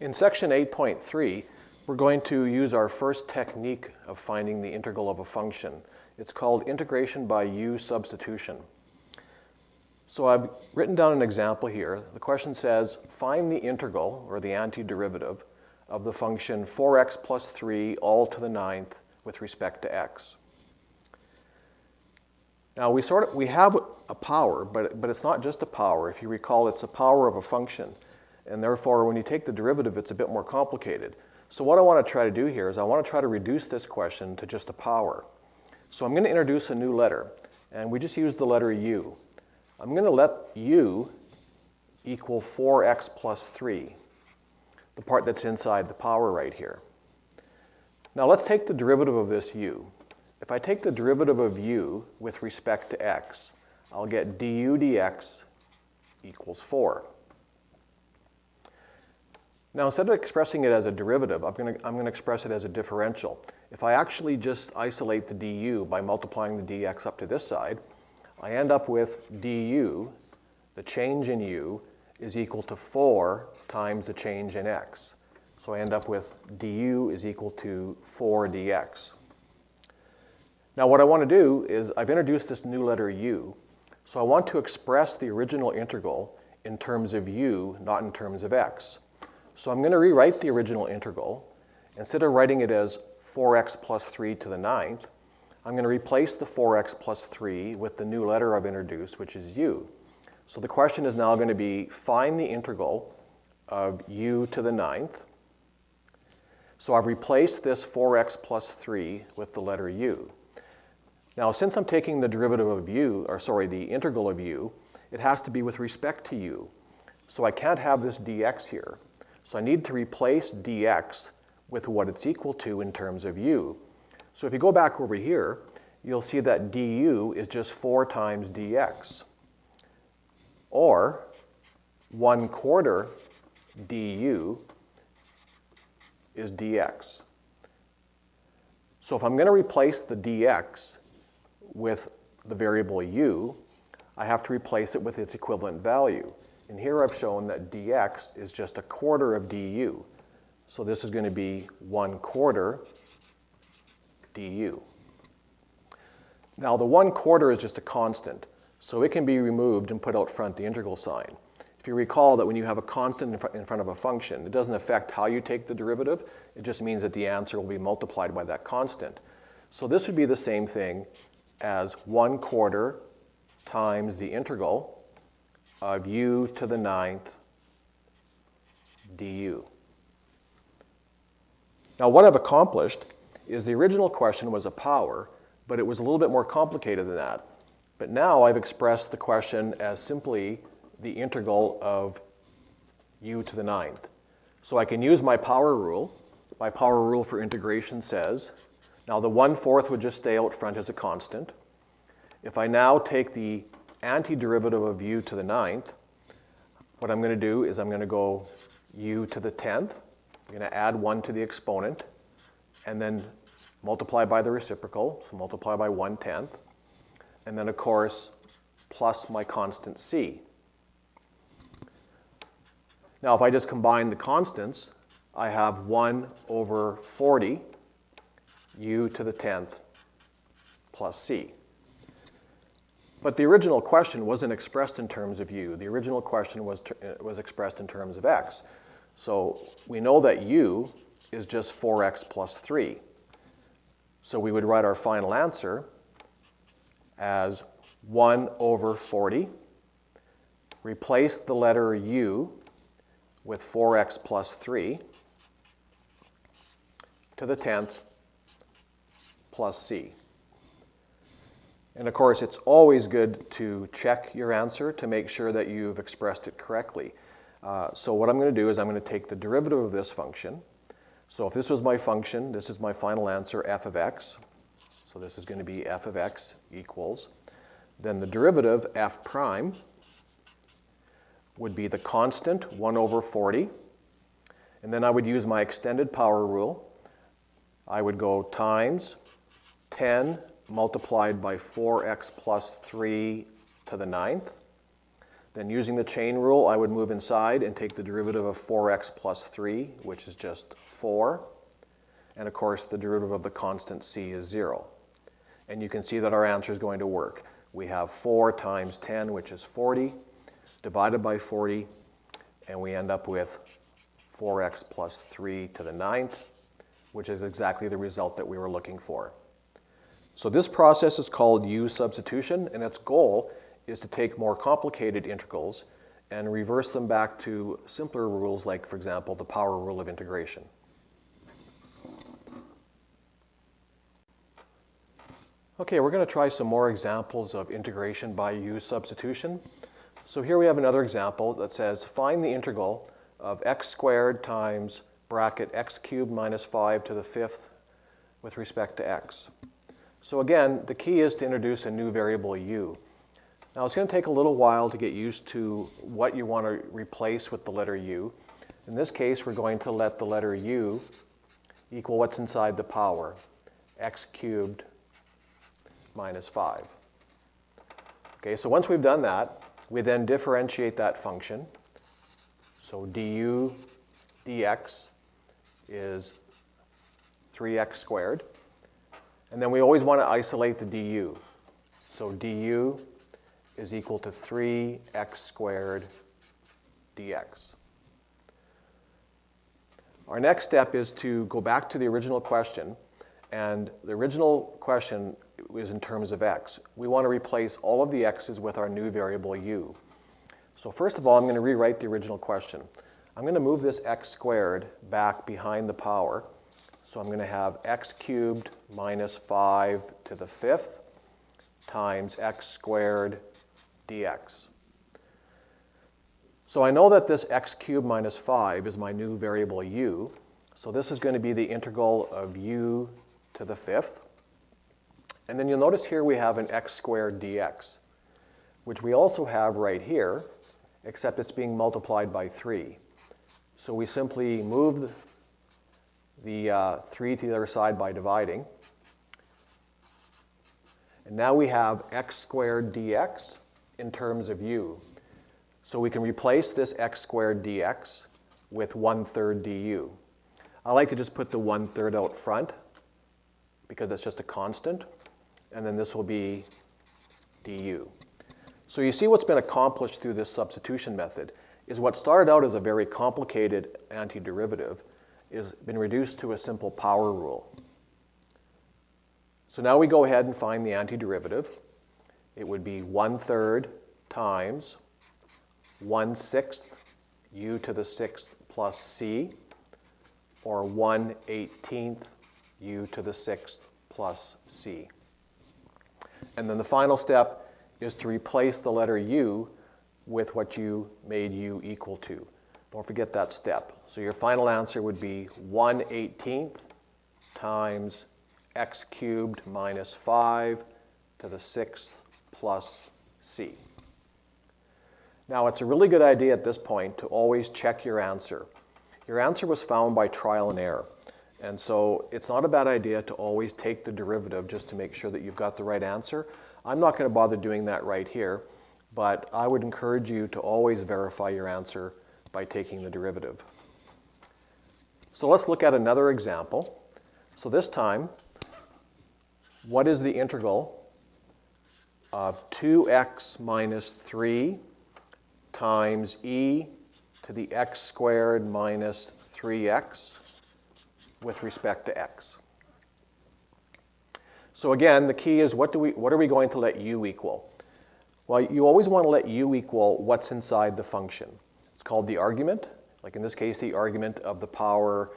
In section 8.3, we're going to use our first technique of finding the integral of a function. It's called integration by U substitution. So I've written down an example here. The question says, find the integral, or the antiderivative, of the function 4x plus 3 all to the ninth with respect to x. Now we have a power, but it's not just a power. If you recall, it's a power of a function. And therefore, when you take the derivative, it's a bit more complicated. So what I want to try to do here is I want to try to reduce this question to just a power. So I'm going to introduce a new letter, and we just use the letter u. I'm going to let u equal 4x plus 3, the part that's inside the power right here. Now let's take the derivative of this u. If I take the derivative of u with respect to x, I'll get du dx equals 4. Now instead of expressing it as a derivative, I'm going to express it as a differential. If I actually just isolate the du by multiplying the dx up to this side, I end up with du, the change in u, is equal to 4 times the change in x. So I end up with du is equal to 4 dx. Now what I want to do is I've introduced this new letter u, so I want to express the original integral in terms of u, not in terms of x. So I'm going to rewrite the original integral. Instead of writing it as 4x plus 3 to the ninth, I'm going to replace the 4x plus 3 with the new letter I've introduced, which is u. So the question is now going to be, find the integral of u to the ninth. So I've replaced this 4x plus 3 with the letter u. Now since I'm taking the derivative of u, or sorry, the integral of u, it has to be with respect to u. So I can't have this dx here. So I need to replace dx with what it's equal to in terms of u. So if you go back over here, you'll see that du is just 4 times dx, or 1/4 du is dx. So if I'm going to replace the dx with the variable u, I have to replace it with its equivalent value. And here I've shown that dx is just 1/4 of du. So this is going to be 1/4 du. Now the 1/4 is just a constant, so it can be removed and put out front the integral sign. If you recall that when you have a constant in front of a function, it doesn't affect how you take the derivative, it just means that the answer will be multiplied by that constant. So this would be the same thing as 1/4 times the integral of u to the ninth du. Now what I've accomplished is the original question was a power, but it was a little bit more complicated than that. But now I've expressed the question as simply the integral of u to the ninth. So I can use my power rule. My power rule for integration says, now the 1/4 would just stay out front as a constant. If I now take the antiderivative of u to the ninth, what I'm going to do is I'm going to go u to the 10th. I'm going to add 1 to the exponent, and then multiply by the reciprocal, so multiply by 1/10, and then of course plus my constant c. Now if I just combine the constants, I have 1/40 u to the 10th plus c. But the original question wasn't expressed in terms of u. The original question was expressed in terms of x. So we know that u is just 4x plus 3. So we would write our final answer as 1/40, replace the letter u with 4x plus 3 to the 10th plus c. And of course, it's always good to check your answer to make sure that you've expressed it correctly. So what I'm going to do is I'm going to take the derivative of this function. So if this was my function, this is my final answer, f of x. So this is going to be f of x equals. Then the derivative, f prime, would be the constant, 1/40. And then I would use my extended power rule. I would go times 10 multiplied by 4x plus 3 to the ninth. Then using the chain rule, I would move inside and take the derivative of 4x plus 3, which is just 4. And of course, the derivative of the constant c is 0. And you can see that our answer is going to work. We have 4 times 10, which is 40, divided by 40, and we end up with 4x plus 3 to the 9th, which is exactly the result that we were looking for. So this process is called U substitution, and its goal is to take more complicated integrals and reverse them back to simpler rules like, for example, the power rule of integration. Okay, we're going to try some more examples of integration by U substitution. So here we have another example that says find the integral of x squared times bracket x cubed minus 5 to the 5th with respect to x. So again, the key is to introduce a new variable u. Now it's going to take a little while to get used to what you want to replace with the letter u. In this case, we're going to let the letter u equal what's inside the power, x cubed minus 5. Okay, so once we've done that, we then differentiate that function. So du dx is 3x squared. And then we always want to isolate the du. So du is equal to 3x squared dx. Our next step is to go back to the original question. And the original question is in terms of x. We want to replace all of the x's with our new variable u. So first of all, I'm going to rewrite the original question. I'm going to move this x squared back behind the power. So I'm going to have x cubed minus 5 to the 5th times x squared dx. So I know that this x cubed minus 5 is my new variable u. So this is going to be the integral of u to the 5th. And then you'll notice here we have an x squared dx, which we also have right here, except it's being multiplied by 3. So we simply move the 3 to the other side by dividing. And now we have x squared dx in terms of u. So we can replace this x squared dx with 1/3 du. I like to just put the 1/3 out front because it's just a constant. And then this will be du. So you see what's been accomplished through this substitution method is what started out as a very complicated antiderivative is been reduced to a simple power rule. So now we go ahead and find the antiderivative. It would be 1/3 times 1/6 u to the 6th plus c, or 1/18 u to the 6th plus c. And then the final step is to replace the letter u with what you made u equal to. Don't forget that step. So your final answer would be 1/18 times x cubed minus 5 to the 6th plus c. Now it's a really good idea at this point to always check your answer. Your answer was found by trial and error. And so it's not a bad idea to always take the derivative just to make sure that you've got the right answer. I'm not going to bother doing that right here, but I would encourage you to always verify your answer by taking the derivative. So let's look at another example. So this time, what is the integral of 2x minus 3 times e to the x squared minus 3x with respect to x? So again, the key is what are we going to let u equal? Well, you always want to let u equal what's inside the function. It's called the argument. Like in this case, the argument of the power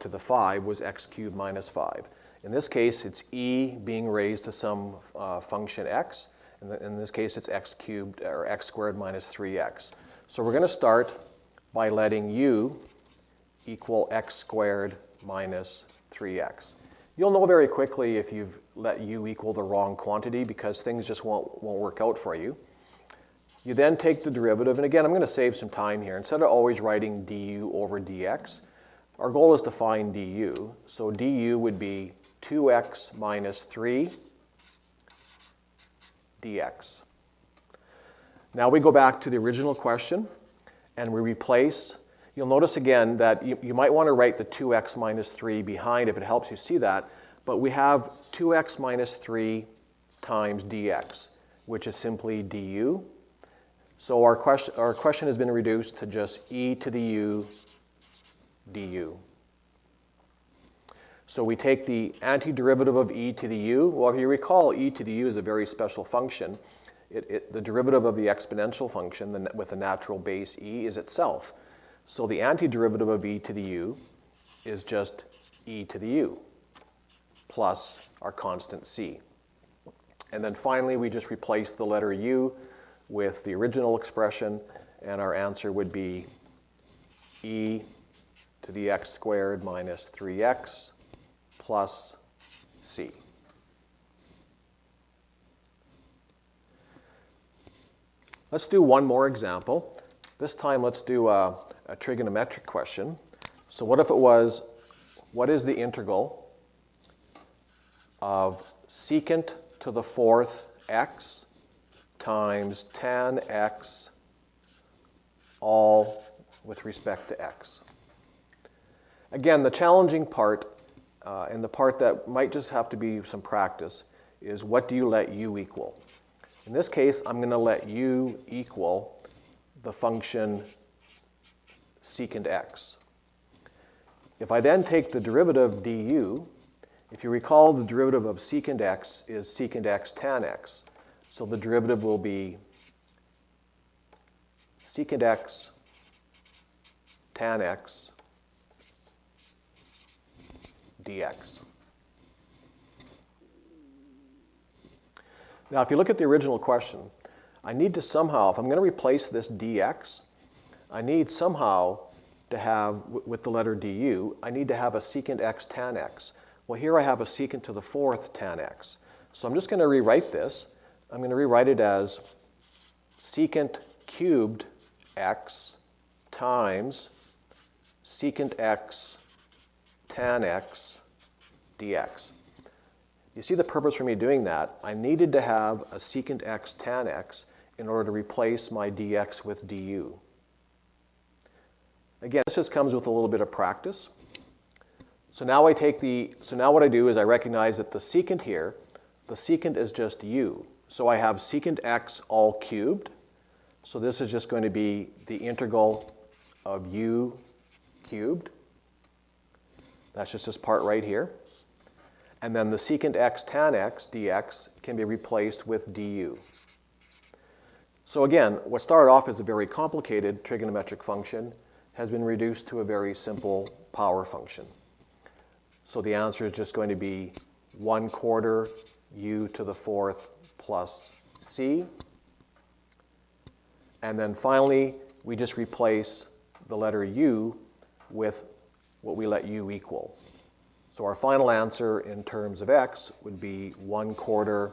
to the 5 was x cubed minus 5. In this case, it's e being raised to some function x. In this case, it's x cubed or x squared minus 3x. So we're going to start by letting u equal x squared minus 3x. You'll know very quickly if you've let u equal the wrong quantity because things just won't work out for you. You then take the derivative, and again, I'm going to save some time here. Instead of always writing du over dx, our goal is to find du. So du would be 2x minus 3 dx. Now we go back to the original question and we replace. You'll notice again that you might want to write the 2x minus 3 behind if it helps you see that, but we have 2x minus 3 times dx, which is simply du. So our question has been reduced to just e to the u du. So we take the antiderivative of e to the u. Well, if you recall, e to the u is a very special function. The derivative of the exponential function with the natural base e is itself. So the antiderivative of e to the u is just e to the u plus our constant c. And then finally, we just replace the letter u with the original expression, and our answer would be e to the x squared minus 3x plus c. Let's do one more example. This time let's do a trigonometric question. So what if it was, what is the integral of secant to the fourth x times tan x all with respect to x? Again, the challenging part, and the part that might just have to be some practice, is what do you let u equal? In this case, I'm going to let u equal the function secant x. If I then take the derivative du, if you recall, the derivative of secant x is secant x tan x. So the derivative will be secant x tan x dx. Now, if you look at the original question, I need to somehow, if I'm going to replace this dx, I need somehow to have, with the letter du, I need to have a secant x tan x. Well, here I have a secant to the fourth tan x. So I'm just going to rewrite this. I'm going to rewrite it as secant cubed x times secant x tan x dx. You see the purpose for me doing that? I needed to have a secant x tan x in order to replace my dx with du. Again, this just comes with a little bit of practice. So now what I do is I recognize that the secant here, the secant is just u. So I have secant x all cubed. So this is just going to be the integral of u cubed. That's just this part right here. And then the secant x tan x dx can be replaced with du. So again, what started off as a very complicated trigonometric function has been reduced to a very simple power function. So the answer is just going to be 1/4 u to the fourth plus c. And then finally, we just replace the letter u with what we let u equal. So our final answer in terms of x would be 1/4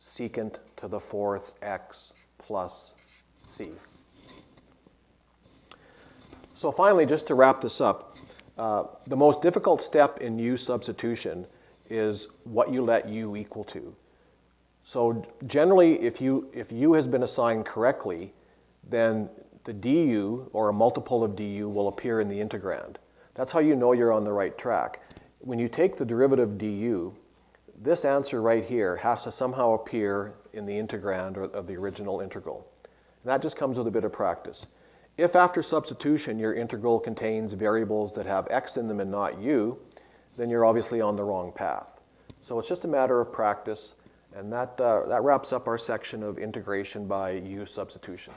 secant to the fourth x plus c. So finally, just to wrap this up, the most difficult step in u substitution is what you let u equal to. So generally, if u has been assigned correctly, then the du, or a multiple of du, will appear in the integrand. That's how you know you're on the right track. When you take the derivative du, this answer right here has to somehow appear in the integrand of the original integral. And that just comes with a bit of practice. If after substitution your integral contains variables that have x in them and not u, then you're obviously on the wrong path. So it's just a matter of practice, and that wraps up our section of integration by u substitution.